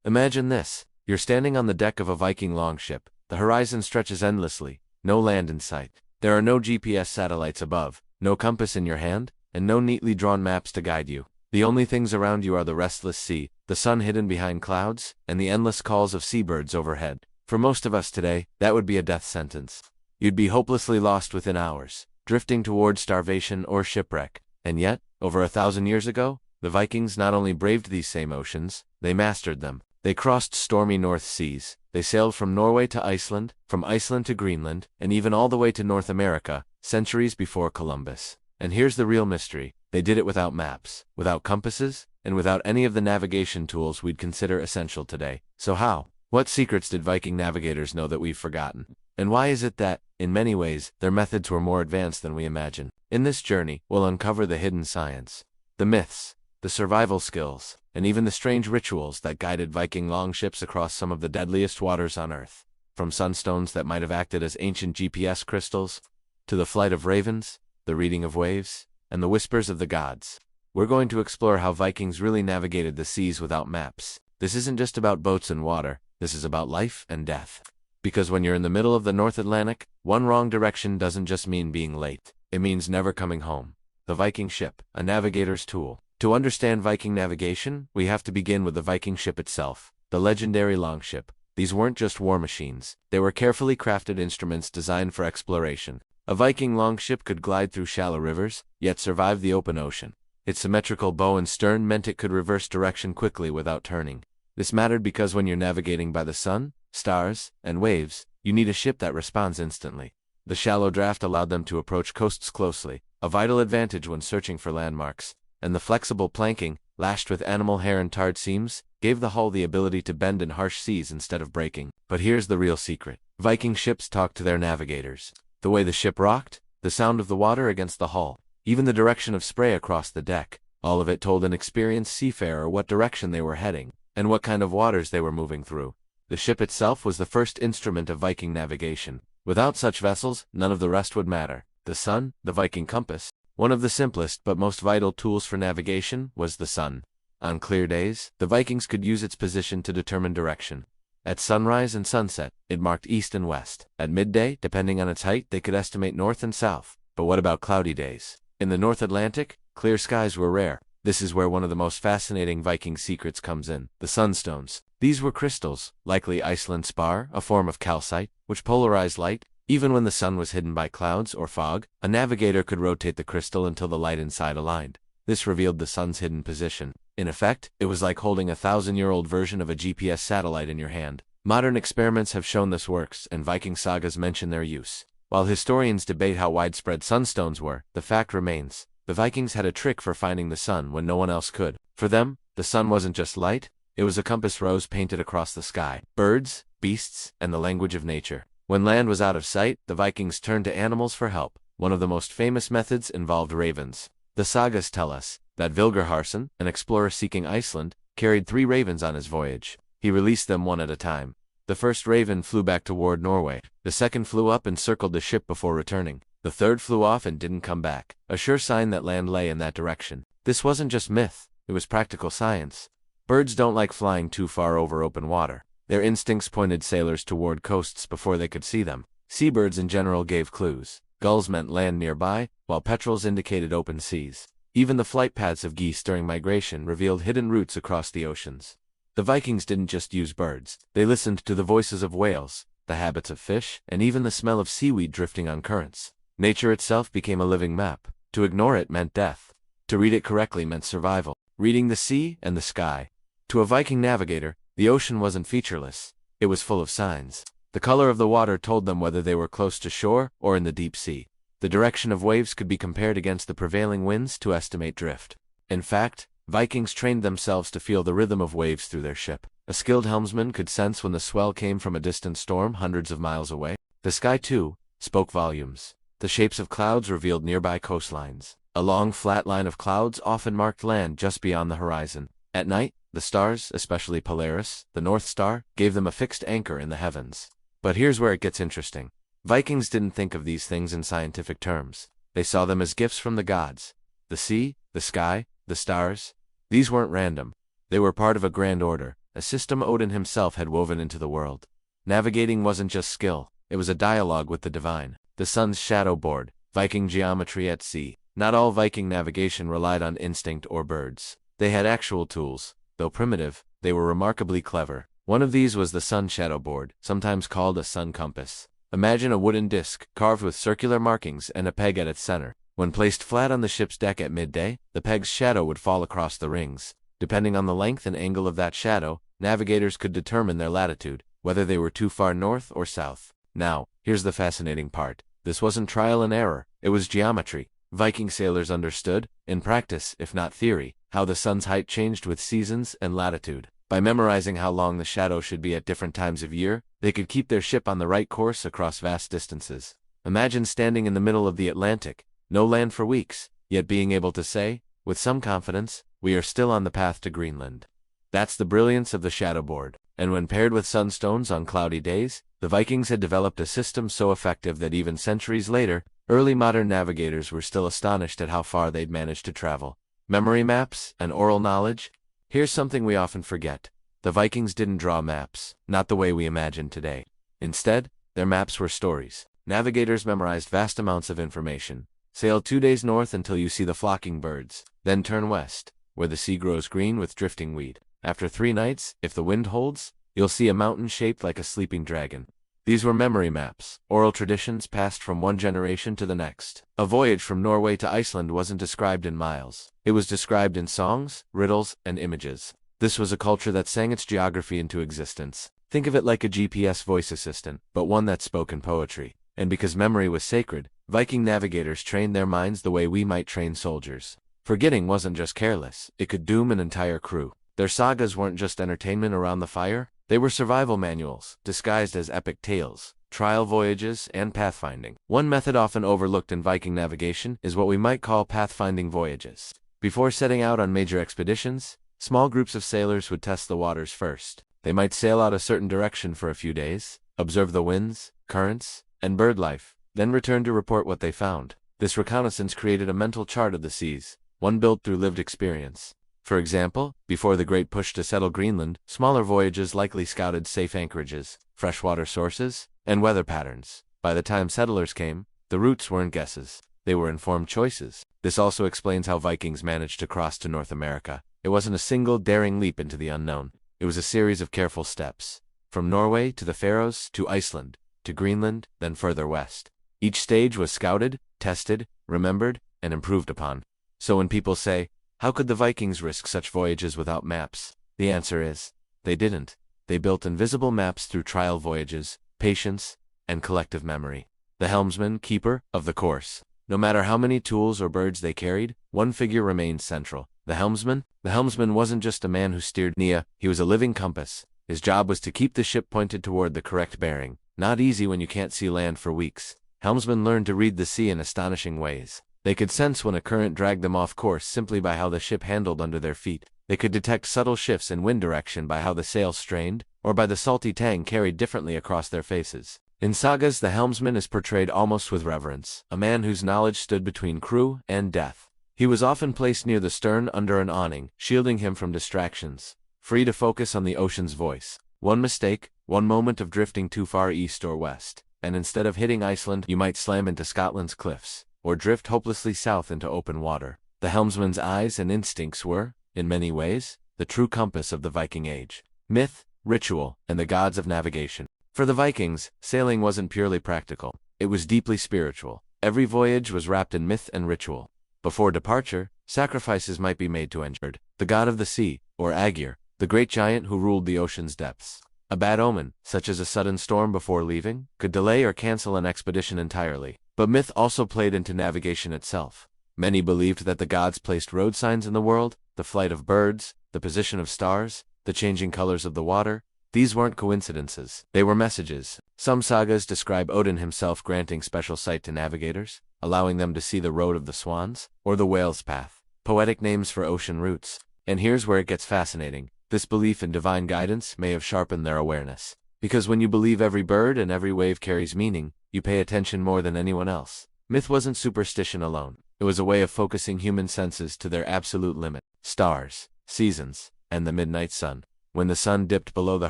Imagine this. You're standing on the deck of a Viking longship. The horizon stretches endlessly, no land in sight. There are no GPS satellites above, no compass in your hand, and no neatly drawn maps to guide you. The only things around you are the restless sea, the sun hidden behind clouds, and the endless calls of seabirds overhead. For most of us today, that would be a death sentence. You'd be hopelessly lost within hours, drifting toward starvation or shipwreck. And yet, over 1,000 years ago, the Vikings not only braved these same oceans, they mastered them. They crossed stormy North Seas. They sailed from Norway to Iceland, from Iceland to Greenland, and even all the way to North America, centuries before Columbus. And here's the real mystery. They did it without maps, without compasses, and without any of the navigation tools we'd consider essential today. So how? What secrets did Viking navigators know that we've forgotten? And why is it that, in many ways, their methods were more advanced than we imagine? In this journey, we'll uncover the hidden science, the myths, the survival skills, and even the strange rituals that guided Viking longships across some of the deadliest waters on Earth. From sunstones that might have acted as ancient GPS crystals, to the flight of ravens, the reading of waves, and the whispers of the gods. We're going to explore how Vikings really navigated the seas without maps. This isn't just about boats and water, this is about life and death. Because when you're in the middle of the North Atlantic, one wrong direction doesn't just mean being late. It means never coming home. The Viking ship, a navigator's tool. To understand Viking navigation, we have to begin with the Viking ship itself, the legendary longship. These weren't just war machines. They were carefully crafted instruments designed for exploration. A Viking longship could glide through shallow rivers, yet survive the open ocean. Its symmetrical bow and stern meant it could reverse direction quickly without turning. This mattered because when you're navigating by the sun, stars, and waves, you need a ship that responds instantly. The shallow draft allowed them to approach coasts closely, a vital advantage when searching for landmarks. And the flexible planking, lashed with animal hair and tarred seams, gave the hull the ability to bend in harsh seas instead of breaking. But here's the real secret. Viking ships talked to their navigators. The way the ship rocked, the sound of the water against the hull, even the direction of spray across the deck, all of it told an experienced seafarer what direction they were heading, and what kind of waters they were moving through. The ship itself was the first instrument of Viking navigation. Without such vessels, none of the rest would matter. The sun, the Viking compass, one of the simplest but most vital tools for navigation, was the sun. On clear days, the Vikings could use its position to determine direction. At sunrise and sunset, it marked east and west. At midday, depending on its height, they could estimate north and south. But what about cloudy days? In the North Atlantic, clear skies were rare. This is where one of the most fascinating Viking secrets comes in, the sunstones. These were crystals, likely Iceland spar, a form of calcite, which polarized light. Even when the sun was hidden by clouds or fog, a navigator could rotate the crystal until the light inside aligned. This revealed the sun's hidden position. In effect, it was like holding a 1,000-year-old version of a GPS satellite in your hand. Modern experiments have shown this works, and Viking sagas mention their use. While historians debate how widespread sunstones were, the fact remains. The Vikings had a trick for finding the sun when no one else could. For them, the sun wasn't just light, it was a compass rose painted across the sky. Birds, beasts, and the language of nature. When land was out of sight, the Vikings turned to animals for help. One of the most famous methods involved ravens. The sagas tell us that Vilgerharson, an explorer seeking Iceland, carried 3 ravens on his voyage. He released them one at a time. The first raven flew back toward Norway. The second flew up and circled the ship before returning. The third flew off and didn't come back, a sure sign that land lay in that direction. This wasn't just myth, it was practical science. Birds don't like flying too far over open water. Their instincts pointed sailors toward coasts before they could see them. Seabirds in general gave clues. Gulls meant land nearby, while petrels indicated open seas. Even the flight paths of geese during migration revealed hidden routes across the oceans. The Vikings didn't just use birds. They listened to the voices of whales, the habits of fish, and even the smell of seaweed drifting on currents. Nature itself became a living map. To ignore it meant death. To read it correctly meant survival. Reading the sea and the sky. To a Viking navigator, the ocean wasn't featureless. It was full of signs. The color of the water told them whether they were close to shore or in the deep sea. The direction of waves could be compared against the prevailing winds to estimate drift. In fact, Vikings trained themselves to feel the rhythm of waves through their ship. A skilled helmsman could sense when the swell came from a distant storm hundreds of miles away. The sky, too, spoke volumes. The shapes of clouds revealed nearby coastlines. A long flat line of clouds often marked land just beyond the horizon. At night, the stars, especially Polaris, the North Star, gave them a fixed anchor in the heavens. But here's where it gets interesting. Vikings didn't think of these things in scientific terms. They saw them as gifts from the gods. The sea, the sky, the stars. These weren't random. They were part of a grand order, a system Odin himself had woven into the world. Navigating wasn't just skill, it was a dialogue with the divine. The sun's shadow board, Viking geometry at sea. Not all Viking navigation relied on instinct or birds. They had actual tools. Though primitive, they were remarkably clever. One of these was the sun shadow board, sometimes called a sun compass. Imagine a wooden disc, carved with circular markings and a peg at its center. When placed flat on the ship's deck at midday, the peg's shadow would fall across the rings. Depending on the length and angle of that shadow, navigators could determine their latitude, whether they were too far north or south. Now, here's the fascinating part. This wasn't trial and error, it was geometry. Viking sailors understood, in practice if not theory, how the sun's height changed with seasons and latitude. By memorizing how long the shadow should be at different times of year, they could keep their ship on the right course across vast distances. Imagine standing in the middle of the Atlantic, no land for weeks, yet being able to say, with some confidence, we are still on the path to Greenland. That's the brilliance of the shadow board. And when paired with sunstones on cloudy days, the Vikings had developed a system so effective that even centuries later, early modern navigators were still astonished at how far they'd managed to travel. Memory maps and oral knowledge? Here's something we often forget. The Vikings didn't draw maps, not the way we imagine today. Instead, their maps were stories. Navigators memorized vast amounts of information. Sail 2 days north until you see the flocking birds, then turn west, where the sea grows green with drifting weed. After 3 nights, if the wind holds, you'll see a mountain shaped like a sleeping dragon. These were memory maps, oral traditions passed from one generation to the next. A voyage from Norway to Iceland wasn't described in miles. It was described in songs, riddles, and images. This was a culture that sang its geography into existence. Think of it like a GPS voice assistant, but one that spoke in poetry. And because memory was sacred, Viking navigators trained their minds the way we might train soldiers. Forgetting wasn't just careless, it could doom an entire crew. Their sagas weren't just entertainment around the fire, they were survival manuals, disguised as epic tales, trial voyages, and pathfinding. One method often overlooked in Viking navigation is what we might call pathfinding voyages. Before setting out on major expeditions, small groups of sailors would test the waters first. They might sail out a certain direction for a few days, observe the winds, currents, and bird life, then return to report what they found. This reconnaissance created a mental chart of the seas, one built through lived experience. For example, before the great push to settle Greenland, smaller voyages likely scouted safe anchorages, freshwater sources, and weather patterns. By the time settlers came, the routes weren't guesses. They were informed choices. This also explains how Vikings managed to cross to North America. It wasn't a single daring leap into the unknown. It was a series of careful steps. From Norway to the Faroes to Iceland, to Greenland, then further west. Each stage was scouted, tested, remembered, and improved upon. So when people say, how could the Vikings risk such voyages without maps? The answer is, they didn't. They built invisible maps through trial voyages, patience, and collective memory. The helmsman, keeper of the course. No matter how many tools or birds they carried, one figure remained central. The helmsman? The helmsman wasn't just a man who steered Nia, he was a living compass. His job was to keep the ship pointed toward the correct bearing. Not easy when you can't see land for weeks. Helmsmen learned to read the sea in astonishing ways. They could sense when a current dragged them off course simply by how the ship handled under their feet. They could detect subtle shifts in wind direction by how the sail strained, or by the salty tang carried differently across their faces. In sagas, the helmsman is portrayed almost with reverence, a man whose knowledge stood between crew and death. He was often placed near the stern under an awning, shielding him from distractions, free to focus on the ocean's voice. One mistake, one moment of drifting too far east or west, and instead of hitting Iceland, you might slam into Scotland's cliffs, or drift hopelessly south into open water. The helmsman's eyes and instincts were, in many ways, the true compass of the Viking age. Myth, ritual, and the gods of navigation. For the Vikings, sailing wasn't purely practical. It was deeply spiritual. Every voyage was wrapped in myth and ritual. Before departure, sacrifices might be made to Njord, the god of the sea, or Aegir, the great giant who ruled the ocean's depths. A bad omen, such as a sudden storm before leaving, could delay or cancel an expedition entirely. But myth also played into navigation itself. Many believed that the gods placed road signs in the world, the flight of birds, the position of stars, the changing colors of the water. These weren't coincidences, they were messages. Some sagas describe Odin himself granting special sight to navigators, allowing them to see the road of the swans, or the whale's path. Poetic names for ocean routes. And here's where it gets fascinating. This belief in divine guidance may have sharpened their awareness. Because when you believe every bird and every wave carries meaning, you pay attention more than anyone else. Myth wasn't superstition alone. It was a way of focusing human senses to their absolute limit. Stars, seasons, and the midnight sun. When the sun dipped below the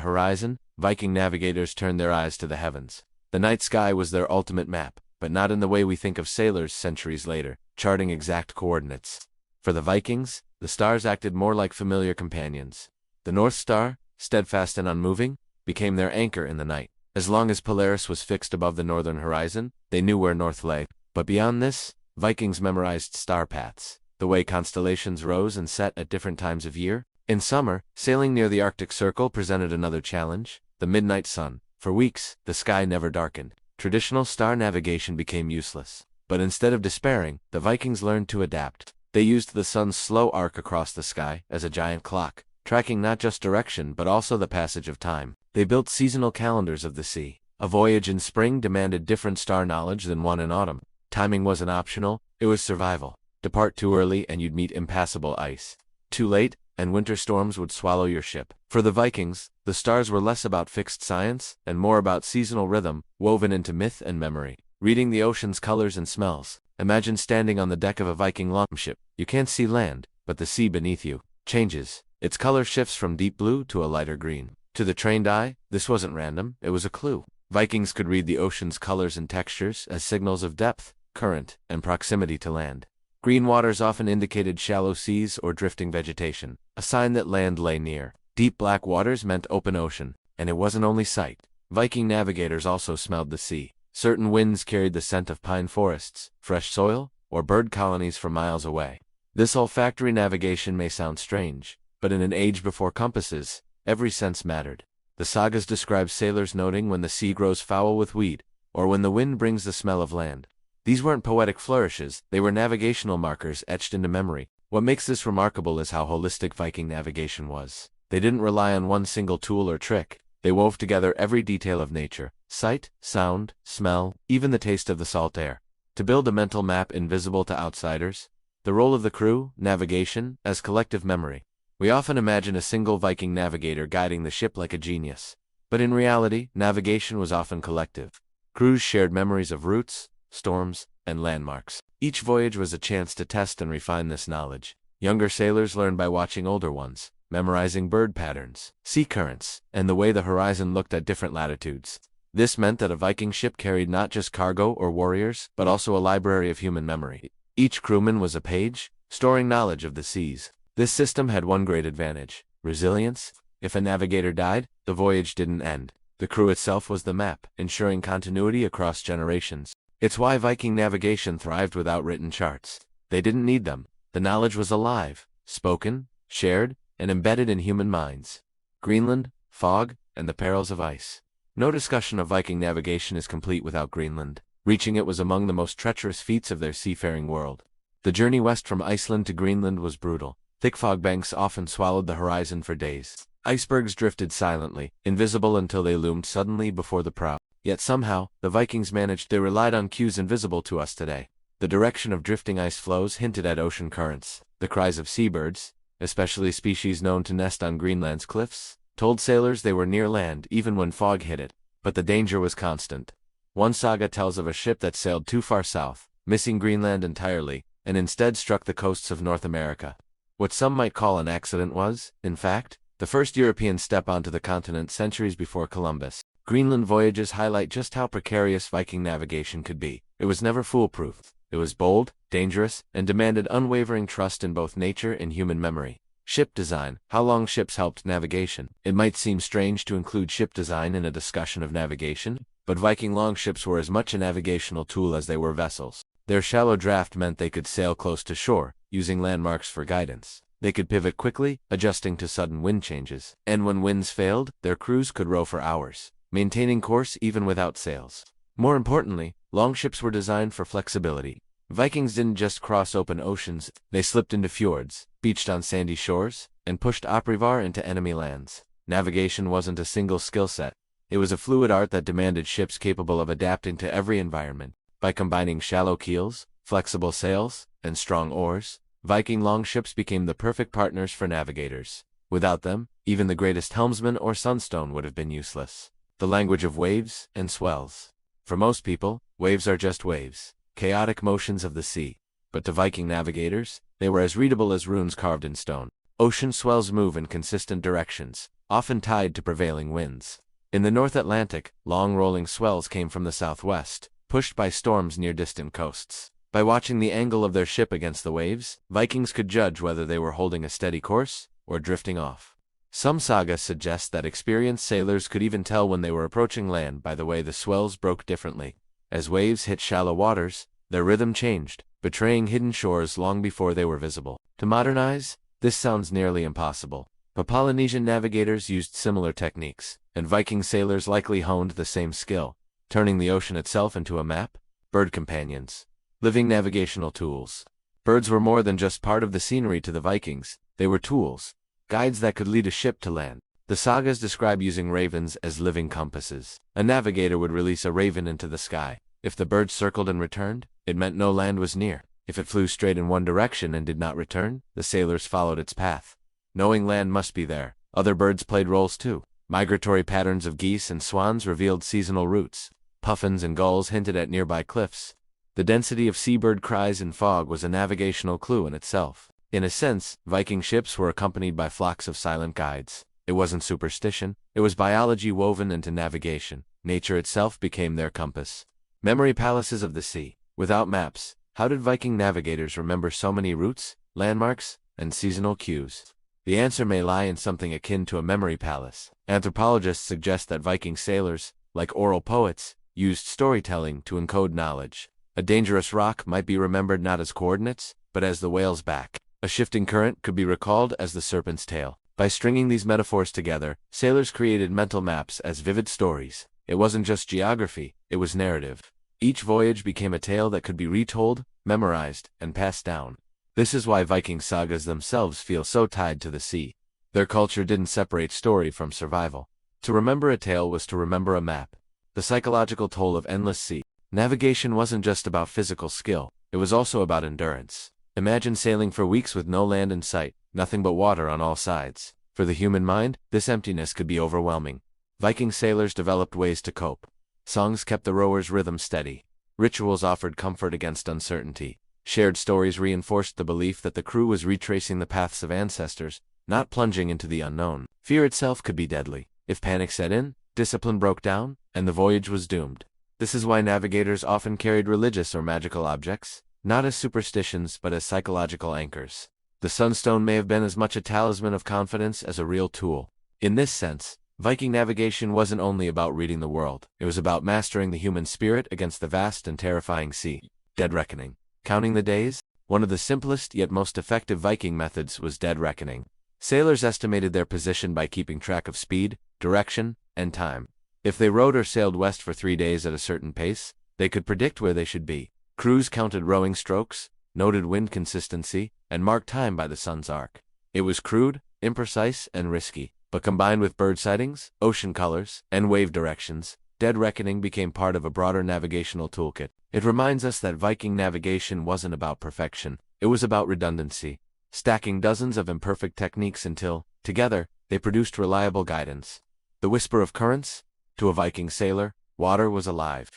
horizon, Viking navigators turned their eyes to the heavens. The night sky was their ultimate map, but not in the way we think of sailors centuries later, charting exact coordinates. For the Vikings, the stars acted more like familiar companions. The North Star, steadfast and unmoving, became their anchor in the night. As long as Polaris was fixed above the northern horizon, they knew where north lay. But beyond this, Vikings memorized star paths, the way constellations rose and set at different times of year. In summer, sailing near the Arctic Circle presented another challenge: the midnight sun. For weeks, the sky never darkened. Traditional star navigation became useless. But instead of despairing, the Vikings learned to adapt. They used the sun's slow arc across the sky as a giant clock, tracking not just direction but also the passage of time. They built seasonal calendars of the sea. A voyage in spring demanded different star knowledge than one in autumn. Timing wasn't optional, it was survival. Depart too early and you'd meet impassable ice. Too late, and winter storms would swallow your ship. For the Vikings, the stars were less about fixed science and more about seasonal rhythm, woven into myth and memory. Reading the ocean's colors and smells. Imagine standing on the deck of a Viking longship. You can't see land, but the sea beneath you changes. Its color shifts from deep blue to a lighter green. To the trained eye, this wasn't random, it was a clue. Vikings could read the ocean's colors and textures as signals of depth, current, and proximity to land. Green waters often indicated shallow seas or drifting vegetation, a sign that land lay near. Deep black waters meant open ocean, and it wasn't only sight. Viking navigators also smelled the sea. Certain winds carried the scent of pine forests, fresh soil, or bird colonies from miles away. This olfactory navigation may sound strange, but in an age before compasses, every sense mattered. The sagas describe sailors noting when the sea grows foul with weed, or when the wind brings the smell of land. These weren't poetic flourishes, they were navigational markers etched into memory. What makes this remarkable is how holistic Viking navigation was. They didn't rely on one single tool or trick. They wove together every detail of nature: sight, sound, smell, even the taste of the salt air, to build a mental map invisible to outsiders. The role of the crew, navigation, as collective memory. We often imagine a single Viking navigator guiding the ship like a genius. But in reality, navigation was often collective. Crews shared memories of routes, storms, and landmarks. Each voyage was a chance to test and refine this knowledge. Younger sailors learned by watching older ones, memorizing bird patterns, sea currents, and the way the horizon looked at different latitudes. This meant that a Viking ship carried not just cargo or warriors, but also a library of human memory. Each crewman was a page, storing knowledge of the seas. This system had one great advantage: resilience. If a navigator died, the voyage didn't end. The crew itself was the map, ensuring continuity across generations. It's why Viking navigation thrived without written charts. They didn't need them. The knowledge was alive, spoken, shared, and embedded in human minds. Greenland, fog, and the perils of ice. No discussion of Viking navigation is complete without Greenland. Reaching it was among the most treacherous feats of their seafaring world. The journey west from Iceland to Greenland was brutal. Thick fog banks often swallowed the horizon for days. Icebergs drifted silently, invisible until they loomed suddenly before the prow. Yet somehow, the Vikings managed. They relied on cues invisible to us today. The direction of drifting ice flows hinted at ocean currents. The cries of seabirds, especially species known to nest on Greenland's cliffs, told sailors they were near land even when fog hit it. But the danger was constant. One saga tells of a ship that sailed too far south, missing Greenland entirely, and instead struck the coasts of North America. What some might call an accident was, in fact, the first European step onto the continent centuries before Columbus. Greenland voyages highlight just how precarious Viking navigation could be. It was never foolproof. It was bold, dangerous, and demanded unwavering trust in both nature and human memory. Ship design. How longships helped navigation. It might seem strange to include ship design in a discussion of navigation, but Viking longships were as much a navigational tool as they were vessels. Their shallow draft meant they could sail close to shore, using landmarks for guidance. They could pivot quickly, adjusting to sudden wind changes. And when winds failed, their crews could row for hours, maintaining course even without sails. More importantly, longships were designed for flexibility. Vikings didn't just cross open oceans, they slipped into fjords, beached on sandy shores, and pushed upriver into enemy lands. Navigation wasn't a single skill set. It was a fluid art that demanded ships capable of adapting to every environment. By combining shallow keels, flexible sails, and strong oars, Viking longships became the perfect partners for navigators. Without them, even the greatest helmsman or sunstone would have been useless. The language of waves and swells. For most people, waves are just waves, chaotic motions of the sea. But to Viking navigators, they were as readable as runes carved in stone. Ocean swells move in consistent directions, often tied to prevailing winds. In the North Atlantic, long rolling swells came from the southwest, pushed by storms near distant coasts. By watching the angle of their ship against the waves, Vikings could judge whether they were holding a steady course or drifting off. Some sagas suggest that experienced sailors could even tell when they were approaching land by the way the swells broke differently. As waves hit shallow waters, their rhythm changed, betraying hidden shores long before they were visible. To modernize, this sounds nearly impossible. But Polynesian navigators used similar techniques, and Viking sailors likely honed the same skill, turning the ocean itself into a map. Bird companions. Living navigational tools. Birds were more than just part of the scenery to the Vikings, they were tools. Guides that could lead a ship to land. The sagas describe using ravens as living compasses. A navigator would release a raven into the sky. If the bird circled and returned, it meant no land was near. If it flew straight in one direction and did not return, the sailors followed its path. Knowing land must be there, other birds played roles too. Migratory patterns of geese and swans revealed seasonal routes. Puffins and gulls hinted at nearby cliffs. The density of seabird cries in fog was a navigational clue in itself. In a sense, Viking ships were accompanied by flocks of silent guides. It wasn't superstition, it was biology woven into navigation. Nature itself became their compass. Memory palaces of the sea. Without maps, how did Viking navigators remember so many routes, landmarks, and seasonal cues? The answer may lie in something akin to a memory palace. Anthropologists suggest that Viking sailors, like oral poets, used storytelling to encode knowledge. A dangerous rock might be remembered not as coordinates, but as the whale's back. A shifting current could be recalled as the serpent's tail. By stringing these metaphors together, sailors created mental maps as vivid stories. It wasn't just geography, it was narrative. Each voyage became a tale that could be retold, memorized, and passed down. This is why Viking sagas themselves feel so tied to the sea. Their culture didn't separate story from survival. To remember a tale was to remember a map. The psychological toll of endless sea. Navigation wasn't just about physical skill, it was also about endurance. Imagine sailing for weeks with no land in sight, nothing but water on all sides. For the human mind, this emptiness could be overwhelming. Viking sailors developed ways to cope. Songs kept the rowers' rhythm steady. Rituals offered comfort against uncertainty. Shared stories reinforced the belief that the crew was retracing the paths of ancestors, not plunging into the unknown. Fear itself could be deadly. If panic set in, discipline broke down, and the voyage was doomed. This is why navigators often carried religious or magical objects, not as superstitions but as psychological anchors. The sunstone may have been as much a talisman of confidence as a real tool. In this sense, Viking navigation wasn't only about reading the world, it was about mastering the human spirit against the vast and terrifying sea. Dead reckoning. Counting the days? One of the simplest yet most effective Viking methods was dead reckoning. Sailors estimated their position by keeping track of speed, direction, and time. If they rowed or sailed west for 3 days at a certain pace, they could predict where they should be. Crews counted rowing strokes, noted wind consistency, and marked time by the sun's arc. It was crude, imprecise, and risky, but combined with bird sightings, ocean colors, and wave directions, dead reckoning became part of a broader navigational toolkit. It reminds us that Viking navigation wasn't about perfection, it was about redundancy, stacking dozens of imperfect techniques until, together, they produced reliable guidance. The whisper of currents? To a Viking sailor, water was alive.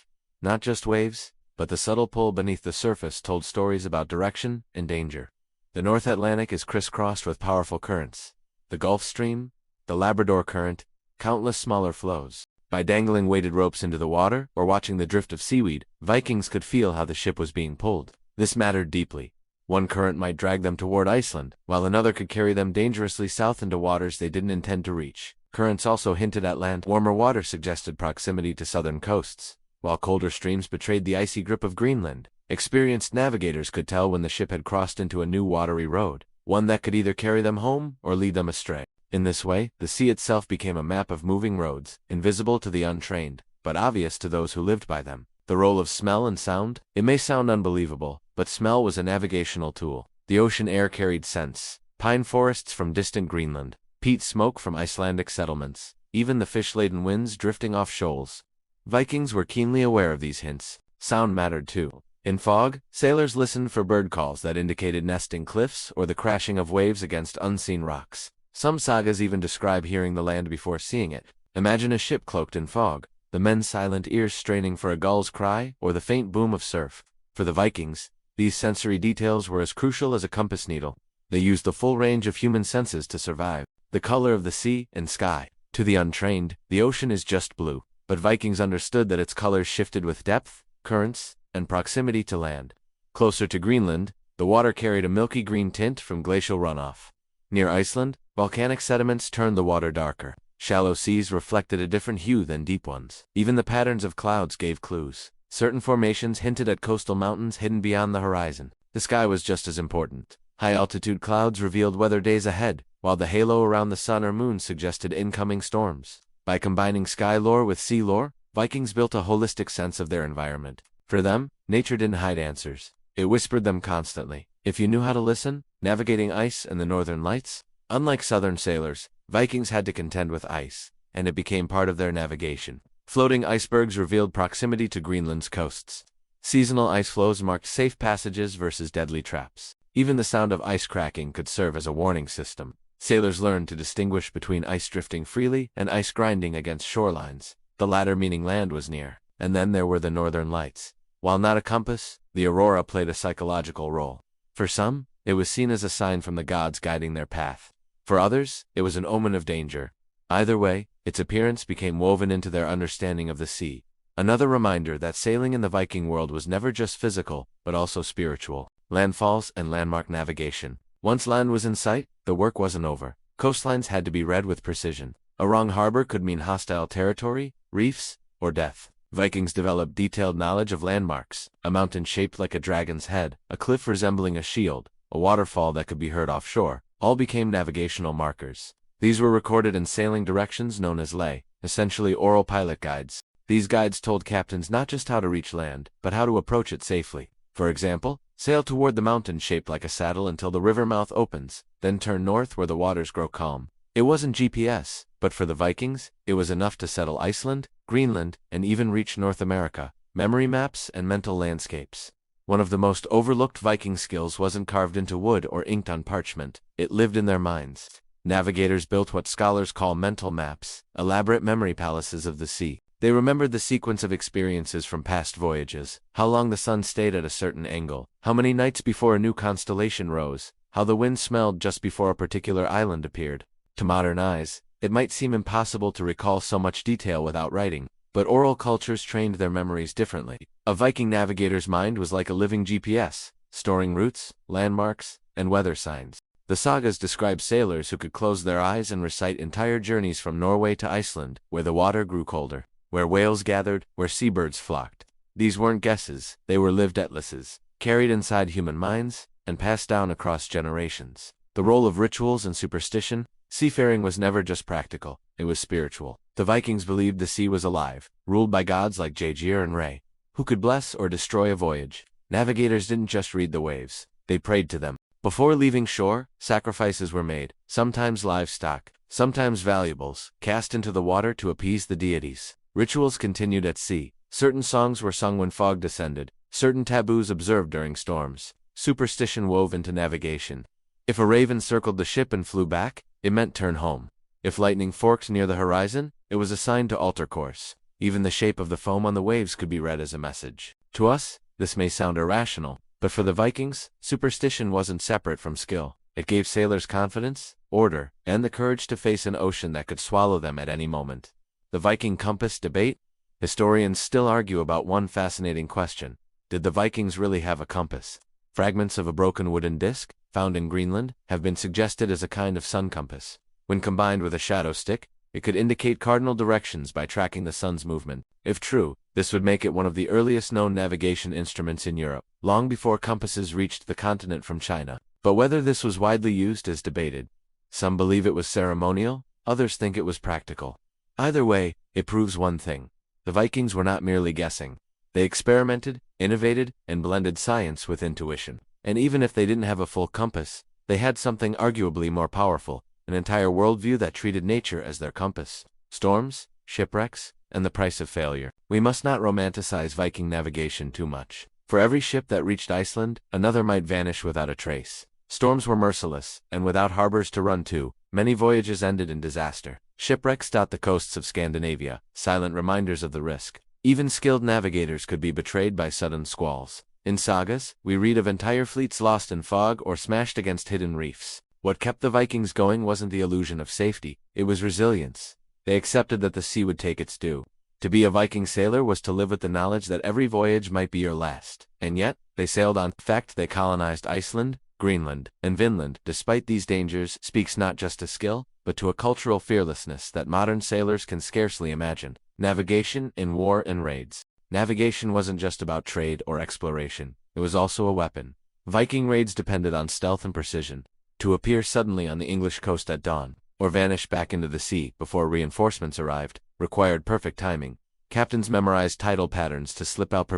Not just waves, but the subtle pull beneath the surface told stories about direction and danger. The North Atlantic is crisscrossed with powerful currents. The Gulf Stream, the Labrador Current, countless smaller flows. By dangling weighted ropes into the water or watching the drift of seaweed, Vikings could feel how the ship was being pulled. This mattered deeply. One current might drag them toward Iceland, while another could carry them dangerously south into waters they didn't intend to reach. Currents also hinted at land. Warmer water suggested proximity to southern coasts, while colder streams betrayed the icy grip of Greenland. Experienced navigators could tell when the ship had crossed into a new watery road, one that could either carry them home or lead them astray. In this way, the sea itself became a map of moving roads, invisible to the untrained, but obvious to those who lived by them. The role of smell and sound? It may sound unbelievable, but smell was a navigational tool. The ocean air carried scents. Pine forests from distant Greenland, peat smoke from Icelandic settlements, even the fish-laden winds drifting off shoals. Vikings were keenly aware of these hints. Sound mattered too. In fog, sailors listened for bird calls that indicated nesting cliffs or the crashing of waves against unseen rocks. Some sagas even describe hearing the land before seeing it. Imagine a ship cloaked in fog, the men's silent ears straining for a gull's cry or the faint boom of surf. For the Vikings, these sensory details were as crucial as a compass needle. They used the full range of human senses to survive. The color of the sea and sky. To the untrained, the ocean is just blue, but Vikings understood that its colors shifted with depth, currents, and proximity to land. Closer to Greenland, the water carried a milky green tint from glacial runoff. Near Iceland, volcanic sediments turned the water darker. Shallow seas reflected a different hue than deep ones. Even the patterns of clouds gave clues. Certain formations hinted at coastal mountains hidden beyond the horizon. The sky was just as important. High-altitude clouds revealed weather days ahead, while the halo around the sun or moon suggested incoming storms. By combining sky lore with sea lore, Vikings built a holistic sense of their environment. For them, nature didn't hide answers. It whispered them constantly. If you knew how to listen, navigating ice and the northern lights. Unlike southern sailors, Vikings had to contend with ice, and it became part of their navigation. Floating icebergs revealed proximity to Greenland's coasts. Seasonal ice floes marked safe passages versus deadly traps. Even the sound of ice cracking could serve as a warning system. Sailors learned to distinguish between ice drifting freely and ice grinding against shorelines, the latter meaning land was near. And then there were the northern lights. While not a compass, the aurora played a psychological role. For some, it was seen as a sign from the gods guiding their path. For others, it was an omen of danger. Either way, its appearance became woven into their understanding of the sea. Another reminder that sailing in the Viking world was never just physical, but also spiritual. Landfalls and landmark navigation. Once land was in sight, the work wasn't over. Coastlines had to be read with precision. A wrong harbor could mean hostile territory, reefs, or death. Vikings developed detailed knowledge of landmarks, a mountain shaped like a dragon's head, a cliff resembling a shield, a waterfall that could be heard offshore, all became navigational markers. These were recorded in sailing directions known as ley, essentially oral pilot guides. These guides told captains not just how to reach land, but how to approach it safely. For example, sail toward the mountain shaped like a saddle until the river mouth opens, then turn north where the waters grow calm. It wasn't GPS, but for the Vikings, it was enough to settle Iceland, Greenland, and even reach North America. Memory maps and mental landscapes. One of the most overlooked Viking skills wasn't carved into wood or inked on parchment, it lived in their minds. Navigators built what scholars call mental maps, elaborate memory palaces of the sea. They remembered the sequence of experiences from past voyages, how long the sun stayed at a certain angle, how many nights before a new constellation rose, how the wind smelled just before a particular island appeared. To modern eyes, it might seem impossible to recall so much detail without writing, but oral cultures trained their memories differently. A Viking navigator's mind was like a living GPS, storing routes, landmarks, and weather signs. The sagas describe sailors who could close their eyes and recite entire journeys from Norway to Iceland, where the water grew colder, where whales gathered, where seabirds flocked. These weren't guesses, they were lived atlases, carried inside human minds, and passed down across generations. The role of rituals and superstition. Seafaring was never just practical, it was spiritual. The Vikings believed the sea was alive, ruled by gods like Jagir and Ray, who could bless or destroy a voyage. Navigators didn't just read the waves, they prayed to them. Before leaving shore, sacrifices were made, sometimes livestock, sometimes valuables, cast into the water to appease the deities. Rituals continued at sea. Certain songs were sung when fog descended, certain taboos observed during storms. Superstition wove into navigation. If a raven circled the ship and flew back, it meant turn home. If lightning forked near the horizon, it was a sign to alter course. Even the shape of the foam on the waves could be read as a message. To us, this may sound irrational, but for the Vikings, superstition wasn't separate from skill. It gave sailors confidence, order, and the courage to face an ocean that could swallow them at any moment. The Viking compass debate? Historians still argue about one fascinating question. Did the Vikings really have a compass? Fragments of a broken wooden disc, found in Greenland, have been suggested as a kind of sun compass. When combined with a shadow stick, it could indicate cardinal directions by tracking the sun's movement. If true, this would make it one of the earliest known navigation instruments in Europe, long before compasses reached the continent from China. But whether this was widely used is debated. Some believe it was ceremonial, others think it was practical. Either way, it proves one thing. The Vikings were not merely guessing. They experimented, innovated, and blended science with intuition. And even if they didn't have a full compass, they had something arguably more powerful, an entire worldview that treated nature as their compass. Storms, shipwrecks, and the price of failure. We must not romanticize Viking navigation too much. For every ship that reached Iceland, another might vanish without a trace. Storms were merciless, and without harbors to run to, many voyages ended in disaster. Shipwrecks dot the coasts of Scandinavia, silent reminders of the risk. Even skilled navigators could be betrayed by sudden squalls. In sagas, we read of entire fleets lost in fog or smashed against hidden reefs. What kept the Vikings going wasn't the illusion of safety, it was resilience. They accepted that the sea would take its due. To be a Viking sailor was to live with the knowledge that every voyage might be your last. And yet, they sailed on. The fact they colonized Iceland, Greenland, and Vinland, despite these dangers, speaks not just to skill, but to a cultural fearlessness that modern sailors can scarcely imagine. Navigation in war and raids. Navigation wasn't just about trade or exploration, it was also a weapon. Viking raids depended on stealth and precision. To appear suddenly on the English coast at dawn, or vanish back into the sea before reinforcements arrived, required perfect timing. Captains memorized tidal patterns to slip out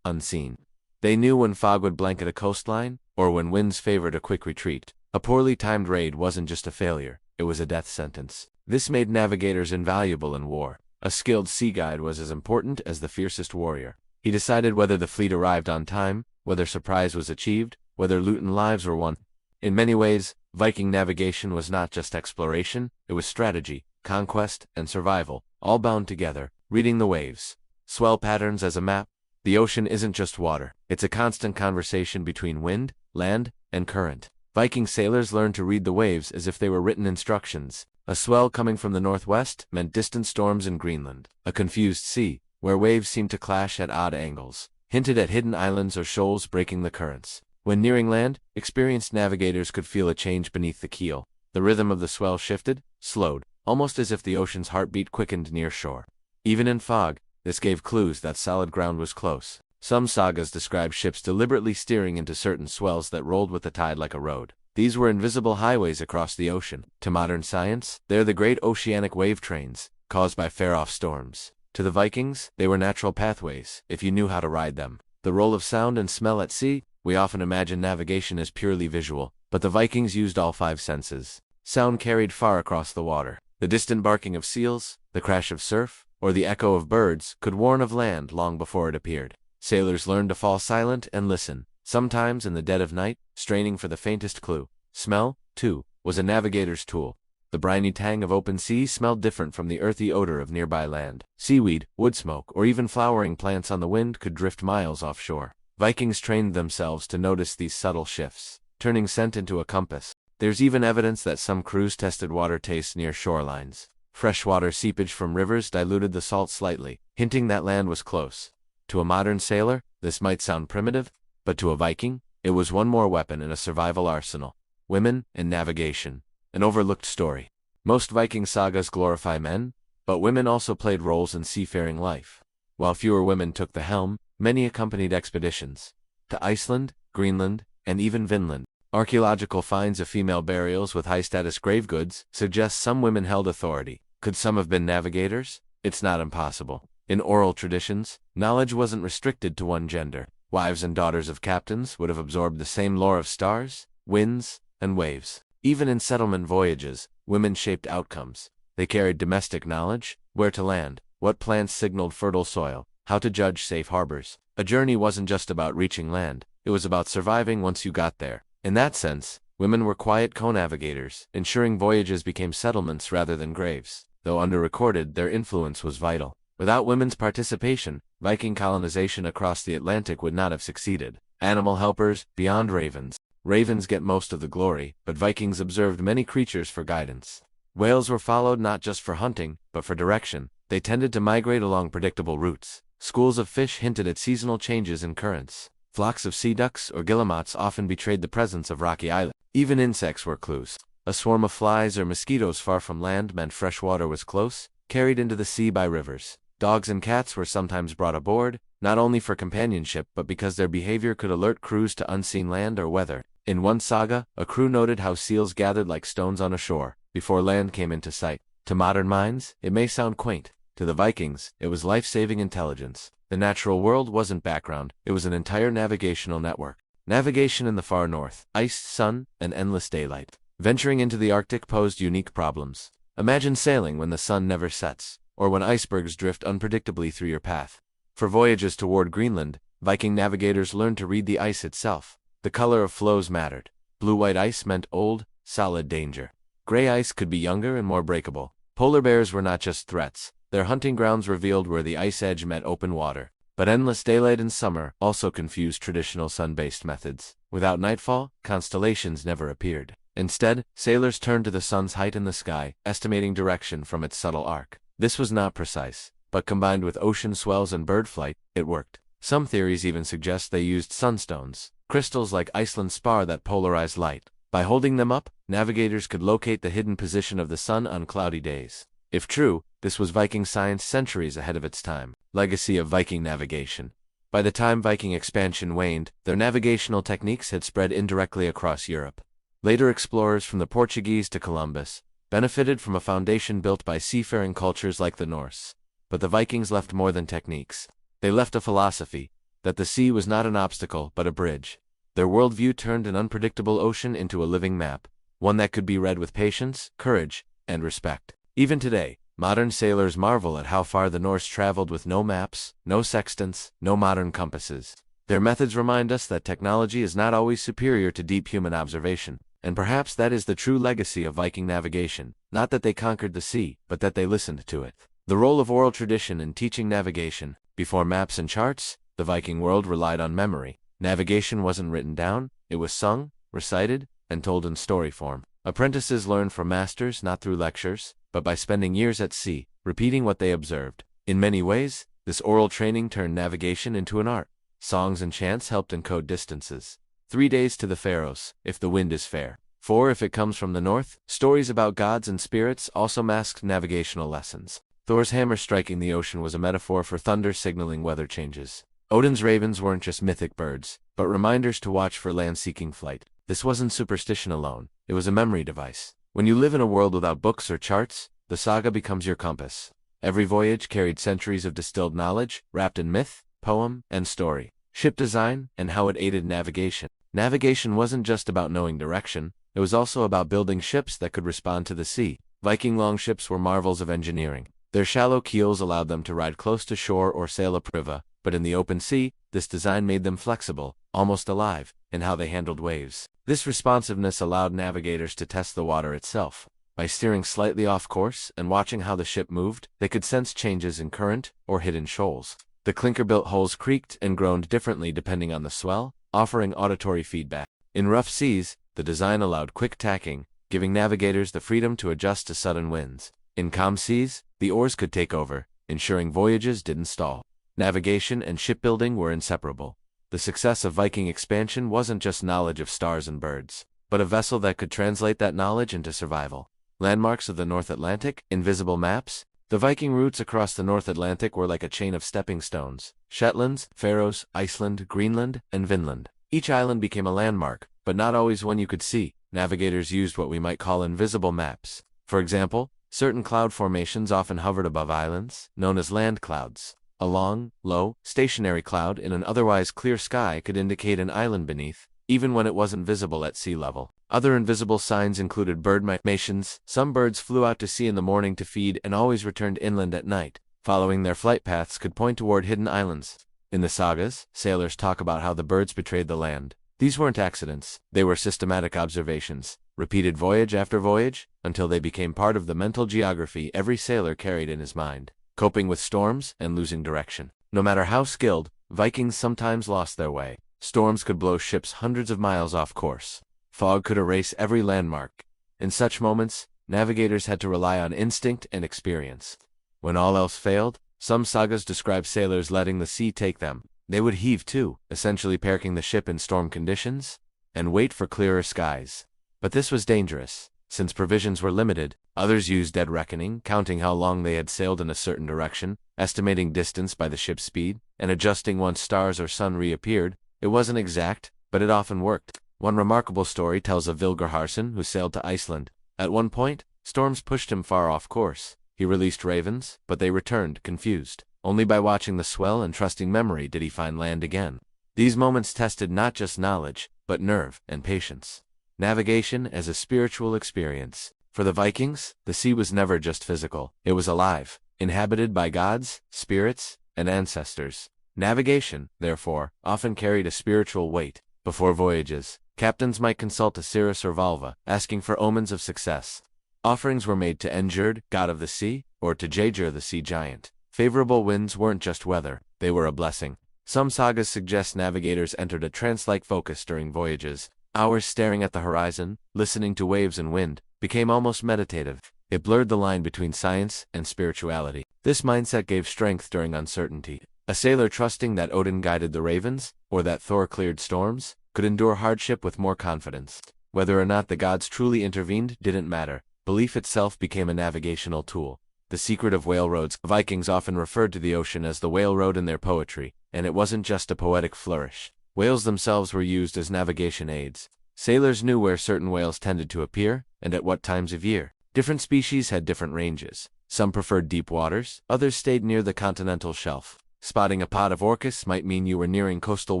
unseen. They knew when fog would blanket a coastline, or when winds favored a quick retreat. A poorly timed raid wasn't just a failure, it was a death sentence. This made navigators invaluable in war. A skilled sea guide was as important as the fiercest warrior. He decided whether the fleet arrived on time, whether surprise was achieved, whether loot and lives were won. In many ways, Viking navigation was not just exploration, it was strategy, conquest, and survival, all bound together. Reading the waves. Swell patterns as a map. The ocean isn't just water, it's a constant conversation between wind, land, and current. Viking sailors learned to read the waves as if they were written instructions. A swell coming from the northwest meant distant storms in Greenland. A confused sea, where waves seemed to clash at odd angles, hinted at hidden islands or shoals breaking the currents. When nearing land, experienced navigators could feel a change beneath the keel. The rhythm of the swell shifted, slowed, almost as if the ocean's heartbeat quickened near shore. Even in fog, this gave clues that solid ground was close. Some sagas describe ships deliberately steering into certain swells that rolled with the tide like a road. These were invisible highways across the ocean. To modern science, they're the great oceanic wave trains, caused by far-off storms. To the Vikings, they were natural pathways, if you knew how to ride them. The role of sound and smell at sea. We often imagine navigation as purely visual, but the Vikings used all five senses. Sound carried far across the water. The distant barking of seals, the crash of surf, or the echo of birds could warn of land long before it appeared. Sailors learned to fall silent and listen, sometimes in the dead of night, straining for the faintest clue. Smell, too, was a navigator's tool. The briny tang of open sea smelled different from the earthy odor of nearby land. Seaweed, wood smoke, or even flowering plants on the wind could drift miles offshore. Vikings trained themselves to notice these subtle shifts, turning scent into a compass. There's even evidence that some crews tested water tastes near shorelines. Freshwater seepage from rivers diluted the salt slightly, hinting that land was close. To a modern sailor, this might sound primitive, but to a Viking, it was one more weapon in a survival arsenal. Women and navigation. An overlooked story. Most Viking sagas glorify men, but women also played roles in seafaring life. While fewer women took the helm, many accompanied expeditions. To Iceland, Greenland, and even Vinland. Archaeological finds of female burials with high-status grave goods suggest some women held authority. Could some have been navigators? It's not impossible. In oral traditions, knowledge wasn't restricted to one gender. Wives and daughters of captains would have absorbed the same lore of stars, winds, and waves. Even in settlement voyages, women shaped outcomes. They carried domestic knowledge, where to land, what plants signaled fertile soil, how to judge safe harbors. A journey wasn't just about reaching land, it was about surviving once you got there. In that sense, women were quiet co-navigators, ensuring voyages became settlements rather than graves. Though under-recorded, their influence was vital. Without women's participation, Viking colonization across the Atlantic would not have succeeded. Animal helpers, beyond ravens. Ravens get most of the glory, but Vikings observed many creatures for guidance. Whales were followed not just for hunting, but for direction. They tended to migrate along predictable routes. Schools of fish hinted at seasonal changes in currents. Flocks of sea ducks or guillemots often betrayed the presence of rocky islands. Even insects were clues. A swarm of flies or mosquitoes far from land meant fresh water was close, carried into the sea by rivers. Dogs and cats were sometimes brought aboard, not only for companionship but because their behavior could alert crews to unseen land or weather. In one saga, a crew noted how seals gathered like stones on a shore, before land came into sight. To modern minds, it may sound quaint. To the Vikings, it was life-saving intelligence. The natural world wasn't background, it was an entire navigational network. Navigation in the far north, ice, sun, and endless daylight. Venturing into the Arctic posed unique problems. Imagine sailing when the sun never sets, or when icebergs drift unpredictably through your path. For voyages toward Greenland, Viking navigators learned to read the ice itself. The color of floes mattered. Blue-white ice meant old, solid danger. Gray ice could be younger and more breakable. Polar bears were not just threats. Their hunting grounds revealed where the ice edge met open water. But endless daylight in summer also confused traditional sun-based methods. Without nightfall, constellations never appeared. Instead, sailors turned to the sun's height in the sky, estimating direction from its subtle arc. This was not precise, but combined with ocean swells and bird flight, it worked. Some theories even suggest they used sunstones, crystals like Iceland spar that polarized light. By holding them up, navigators could locate the hidden position of the sun on cloudy days. If true, this was Viking science centuries ahead of its time. Legacy of Viking navigation. By the time Viking expansion waned, their navigational techniques had spread indirectly across Europe. Later explorers from the Portuguese to Columbus benefited from a foundation built by seafaring cultures like the Norse. But the Vikings left more than techniques. They left a philosophy that the sea was not an obstacle but a bridge. Their worldview turned an unpredictable ocean into a living map, one that could be read with patience, courage, and respect. Even today, modern sailors marvel at how far the Norse traveled with no maps, no sextants, no modern compasses. Their methods remind us that technology is not always superior to deep human observation, and perhaps that is the true legacy of Viking navigation, not that they conquered the sea, but that they listened to it. The role of oral tradition in teaching navigation. Before maps and charts, the Viking world relied on memory. Navigation wasn't written down, it was sung, recited, and told in story form. Apprentices learned from masters not through lectures, but by spending years at sea, repeating what they observed. In many ways, this oral training turned navigation into an art. Songs and chants helped encode distances. 3 days to the Faroes, if the wind is fair. 4 if it comes from the north. Stories about gods and spirits also masked navigational lessons. Thor's hammer striking the ocean was a metaphor for thunder signaling weather changes. Odin's ravens weren't just mythic birds, but reminders to watch for land-seeking flight. This wasn't superstition alone, it was a memory device. When you live in a world without books or charts, the saga becomes your compass. Every voyage carried centuries of distilled knowledge, wrapped in myth, poem, and story. Ship design, and how it aided navigation. Navigation wasn't just about knowing direction, it was also about building ships that could respond to the sea. Viking longships were marvels of engineering. Their shallow keels allowed them to ride close to shore or sail upriver, but in the open sea, this design made them flexible, almost alive, in how they handled waves. This responsiveness allowed navigators to test the water itself. By steering slightly off course and watching how the ship moved, they could sense changes in current or hidden shoals. The clinker-built hulls creaked and groaned differently depending on the swell, offering auditory feedback. In rough seas, the design allowed quick tacking, giving navigators the freedom to adjust to sudden winds. In calm seas, the oars could take over, ensuring voyages didn't stall. Navigation and shipbuilding were inseparable. The success of Viking expansion wasn't just knowledge of stars and birds, but a vessel that could translate that knowledge into survival. Landmarks of the North Atlantic, invisible maps. The Viking routes across the North Atlantic were like a chain of stepping stones. Shetlands, Faroes, Iceland, Greenland, and Vinland. Each island became a landmark, but not always one you could see. Navigators used what we might call invisible maps. For example, certain cloud formations often hovered above islands, known as land clouds. A long, low, stationary cloud in an otherwise clear sky could indicate an island beneath, even when it wasn't visible at sea level. Other invisible signs included bird migrations. Some birds flew out to sea in the morning to feed and always returned inland at night. Following their flight paths could point toward hidden islands. In the sagas, sailors talk about how the birds betrayed the land. These weren't accidents, they were systematic observations, repeated voyage after voyage, until they became part of the mental geography every sailor carried in his mind. Coping with storms and losing direction. No matter how skilled, Vikings sometimes lost their way. Storms could blow ships hundreds of miles off course. Fog could erase every landmark. In such moments, navigators had to rely on instinct and experience. When all else failed, some sagas describe sailors letting the sea take them. They would heave to, essentially parking the ship in storm conditions, and wait for clearer skies. But this was dangerous. Since provisions were limited, others used dead reckoning, counting how long they had sailed in a certain direction, estimating distance by the ship's speed, and adjusting once stars or sun reappeared. It wasn't exact, but it often worked. One remarkable story tells of Vilgerharson, who sailed to Iceland. At one point, storms pushed him far off course. He released ravens, but they returned, confused. Only by watching the swell and trusting memory did he find land again. These moments tested not just knowledge, but nerve and patience. Navigation as a spiritual experience. For the Vikings, the sea was never just physical. It was alive, inhabited by gods, spirits, and ancestors. Navigation, therefore, often carried a spiritual weight. Before voyages, captains might consult Osiris or Valva, asking for omens of success. Offerings were made to Njord, god of the sea, or to Jaegir the sea giant. Favorable winds weren't just weather, they were a blessing. Some sagas suggest navigators entered a trance-like focus during voyages. Hours staring at the horizon, listening to waves and wind, became almost meditative. It blurred the line between science and spirituality. This mindset gave strength during uncertainty. A sailor trusting that Odin guided the ravens, or that Thor cleared storms, could endure hardship with more confidence. Whether or not the gods truly intervened didn't matter. Belief itself became a navigational tool. The secret of whale roads. Vikings often referred to the ocean as the whale road in their poetry, and it wasn't just a poetic flourish. Whales themselves were used as navigation aids. Sailors knew where certain whales tended to appear, and at what times of year. Different species had different ranges. Some preferred deep waters, others stayed near the continental shelf. Spotting a pod of orcas might mean you were nearing coastal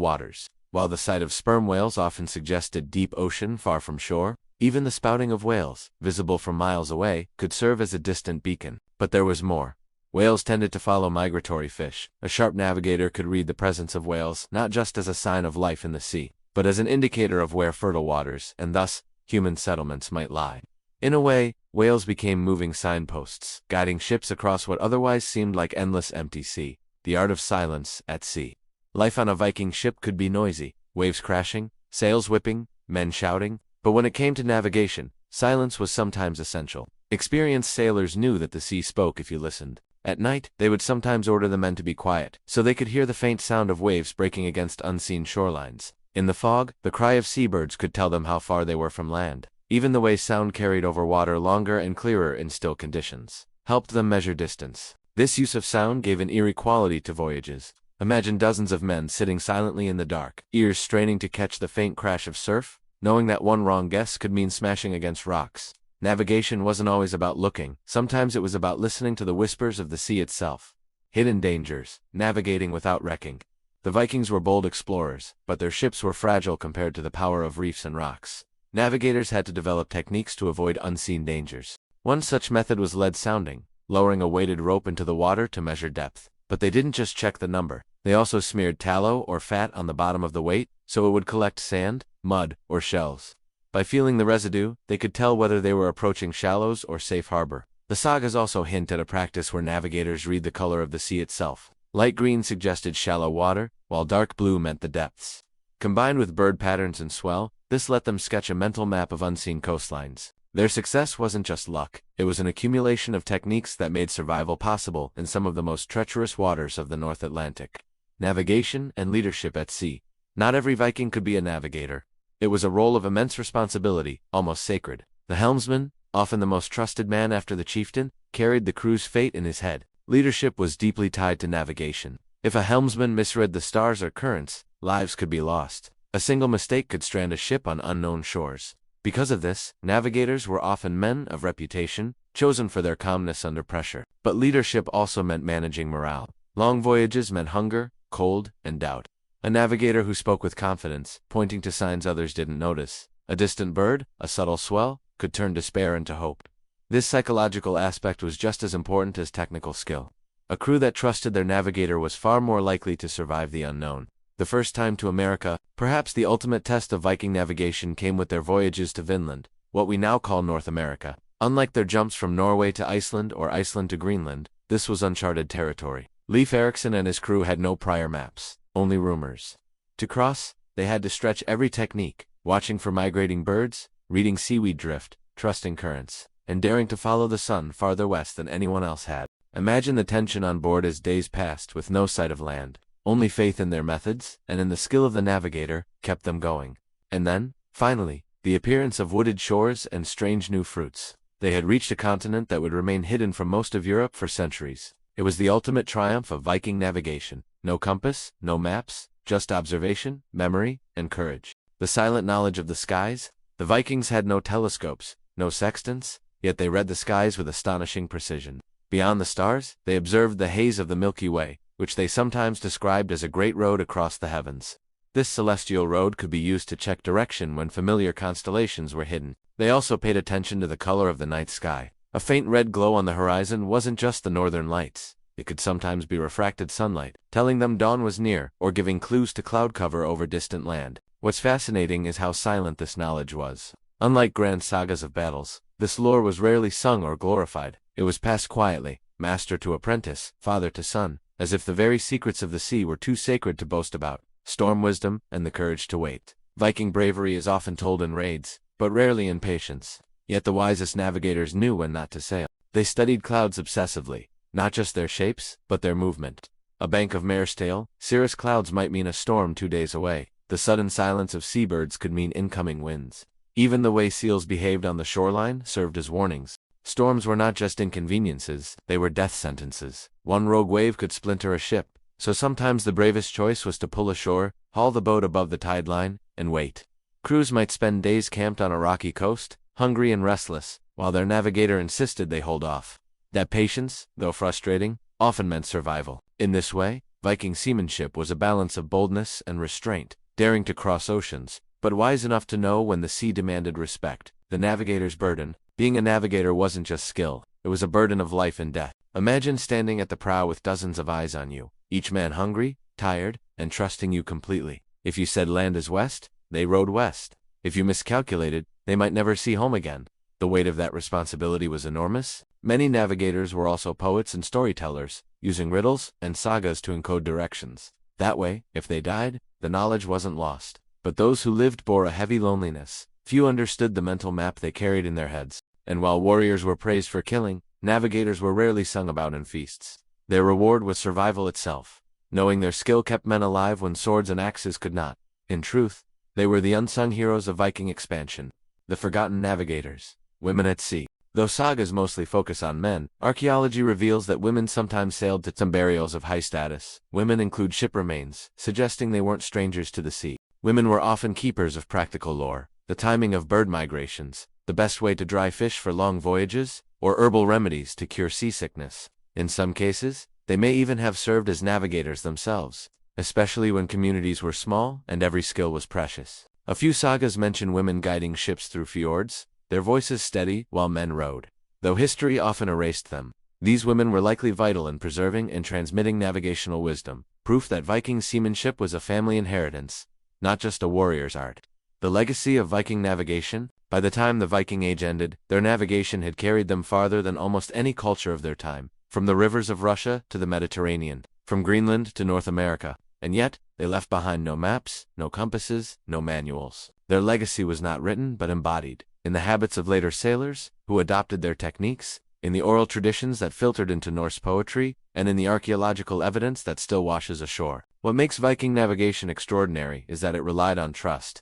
waters, while the sight of sperm whales often suggested deep ocean far from shore. Even the spouting of whales, visible from miles away, could serve as a distant beacon. But there was more. Whales tended to follow migratory fish. A sharp navigator could read the presence of whales not just as a sign of life in the sea, but as an indicator of where fertile waters, and thus, human settlements might lie. In a way, whales became moving signposts, guiding ships across what otherwise seemed like endless empty sea. The art of silence at sea. Life on a Viking ship could be noisy, waves crashing, sails whipping, men shouting, but when it came to navigation, silence was sometimes essential. Experienced sailors knew that the sea spoke if you listened. At night, they would sometimes order the men to be quiet, so they could hear the faint sound of waves breaking against unseen shorelines. In the fog, the cry of seabirds could tell them how far they were from land. Even the way sound carried over water longer and clearer in still conditions helped them measure distance. This use of sound gave an eerie quality to voyages. Imagine dozens of men sitting silently in the dark, ears straining to catch the faint crash of surf, knowing that one wrong guess could mean smashing against rocks. Navigation wasn't always about looking, sometimes it was about listening to the whispers of the sea itself. Hidden dangers, navigating without wrecking. The Vikings were bold explorers, but their ships were fragile compared to the power of reefs and rocks. Navigators had to develop techniques to avoid unseen dangers. One such method was lead sounding, lowering a weighted rope into the water to measure depth. But they didn't just check the number. They also smeared tallow or fat on the bottom of the weight, so it would collect sand, mud, or shells. By feeling the residue, they could tell whether they were approaching shallows or safe harbor. The sagas also hint at a practice where navigators read the color of the sea itself. Light green suggested shallow water, while dark blue meant the depths. Combined with bird patterns and swell, this let them sketch a mental map of unseen coastlines. Their success wasn't just luck, it was an accumulation of techniques that made survival possible in some of the most treacherous waters of the North Atlantic. Navigation and leadership at sea. Not every Viking could be a navigator. It was a role of immense responsibility, almost sacred. The helmsman, often the most trusted man after the chieftain, carried the crew's fate in his head. Leadership was deeply tied to navigation. If a helmsman misread the stars or currents, lives could be lost. A single mistake could strand a ship on unknown shores. Because of this, navigators were often men of reputation, chosen for their calmness under pressure. But leadership also meant managing morale. Long voyages meant hunger, cold, and doubt. A navigator who spoke with confidence, pointing to signs others didn't notice. A distant bird, a subtle swell, could turn despair into hope. This psychological aspect was just as important as technical skill. A crew that trusted their navigator was far more likely to survive the unknown. The first time to America, perhaps the ultimate test of Viking navigation, came with their voyages to Vinland, what we now call North America. Unlike their jumps from Norway to Iceland or Iceland to Greenland, this was uncharted territory. Leif Erikson and his crew had no prior maps, only rumors. To cross, they had to stretch every technique, watching for migrating birds, reading seaweed drift, trusting currents, and daring to follow the sun farther west than anyone else had. Imagine the tension on board as days passed with no sight of land. Only faith in their methods, and in the skill of the navigator, kept them going. And then, finally, the appearance of wooded shores and strange new fruits. They had reached a continent that would remain hidden from most of Europe for centuries. It was the ultimate triumph of Viking navigation. No compass, no maps, just observation, memory, and courage. The silent knowledge of the skies. The Vikings had no telescopes, no sextants, yet they read the skies with astonishing precision. Beyond the stars, they observed the haze of the Milky Way, which they sometimes described as a great road across the heavens. This celestial road could be used to check direction when familiar constellations were hidden. They also paid attention to the color of the night sky. A faint red glow on the horizon wasn't just the northern lights. It could sometimes be refracted sunlight, telling them dawn was near, or giving clues to cloud cover over distant land. What's fascinating is how silent this knowledge was. Unlike grand sagas of battles, this lore was rarely sung or glorified. It was passed quietly, master to apprentice, father to son, as if the very secrets of the sea were too sacred to boast about. Storm wisdom and the courage to wait. Viking bravery is often told in raids, but rarely in patience. Yet the wisest navigators knew when not to sail. They studied clouds obsessively, not just their shapes, but their movement. A bank of mare's tail, cirrus clouds might mean a storm 2 days away. The sudden silence of seabirds could mean incoming winds. Even the way seals behaved on the shoreline served as warnings. Storms were not just inconveniences, they were death sentences. One rogue wave could splinter a ship, so sometimes the bravest choice was to pull ashore, haul the boat above the tide line, and wait. Crews might spend days camped on a rocky coast, hungry and restless, while their navigator insisted they hold off. That patience, though frustrating, often meant survival. In this way, Viking seamanship was a balance of boldness and restraint, daring to cross oceans, but wise enough to know when the sea demanded respect. The navigator's burden. Being a navigator wasn't just skill, it was a burden of life and death. Imagine standing at the prow with dozens of eyes on you, each man hungry, tired, and trusting you completely. If you said land is west, they rowed west. If you miscalculated, they might never see home again. The weight of that responsibility was enormous. Many navigators were also poets and storytellers, using riddles and sagas to encode directions. That way, if they died, the knowledge wasn't lost. But those who lived bore a heavy loneliness. Few understood the mental map they carried in their heads. And while warriors were praised for killing, navigators were rarely sung about in feasts. Their reward was survival itself. Knowing their skill kept men alive when swords and axes could not. In truth, they were the unsung heroes of Viking expansion. The forgotten navigators. Women at sea. Though sagas mostly focus on men, archaeology reveals that women sometimes sailed to some burials of high status. Women include ship remains, suggesting they weren't strangers to the sea. Women were often keepers of practical lore. The timing of bird migrations, the best way to dry fish for long voyages, or herbal remedies to cure seasickness. In some cases, they may even have served as navigators themselves, especially when communities were small and every skill was precious. A few sagas mention women guiding ships through fjords, their voices steady while men rowed. Though history often erased them, these women were likely vital in preserving and transmitting navigational wisdom, proof that Viking seamanship was a family inheritance, not just a warrior's art. The legacy of Viking navigation. By the time the Viking Age ended, their navigation had carried them farther than almost any culture of their time, from the rivers of Russia to the Mediterranean, from Greenland to North America. And yet, they left behind no maps, no compasses, no manuals. Their legacy was not written but embodied, in the habits of later sailors, who adopted their techniques, in the oral traditions that filtered into Norse poetry, and in the archaeological evidence that still washes ashore. What makes Viking navigation extraordinary is that it relied on trust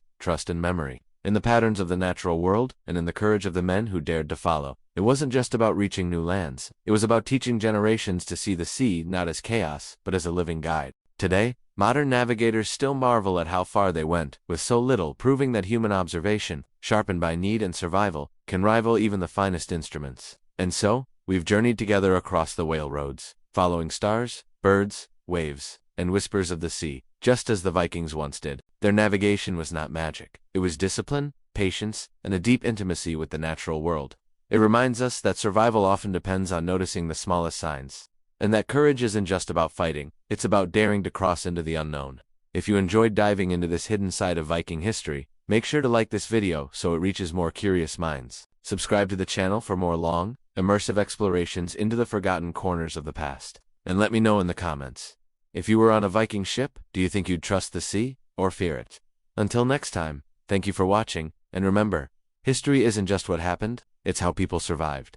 and memory, in the patterns of the natural world, and in the courage of the men who dared to follow. It wasn't just about reaching new lands, it was about teaching generations to see the sea not as chaos, but as a living guide. Today, modern navigators still marvel at how far they went, with so little, proving that human observation, sharpened by need and survival, can rival even the finest instruments. And so, we've journeyed together across the whale roads, following stars, birds, waves, and whispers of the sea, just as the Vikings once did. Their navigation was not magic. It was discipline, patience, and a deep intimacy with the natural world. It reminds us that survival often depends on noticing the smallest signs, and that courage isn't just about fighting, it's about daring to cross into the unknown. If you enjoyed diving into this hidden side of Viking history, make sure to like this video so it reaches more curious minds. Subscribe to the channel for more long, immersive explorations into the forgotten corners of the past. And let me know in the comments. If you were on a Viking ship, do you think you'd trust the sea, or fear it? Until next time, thank you for watching, and remember, history isn't just what happened, it's how people survived.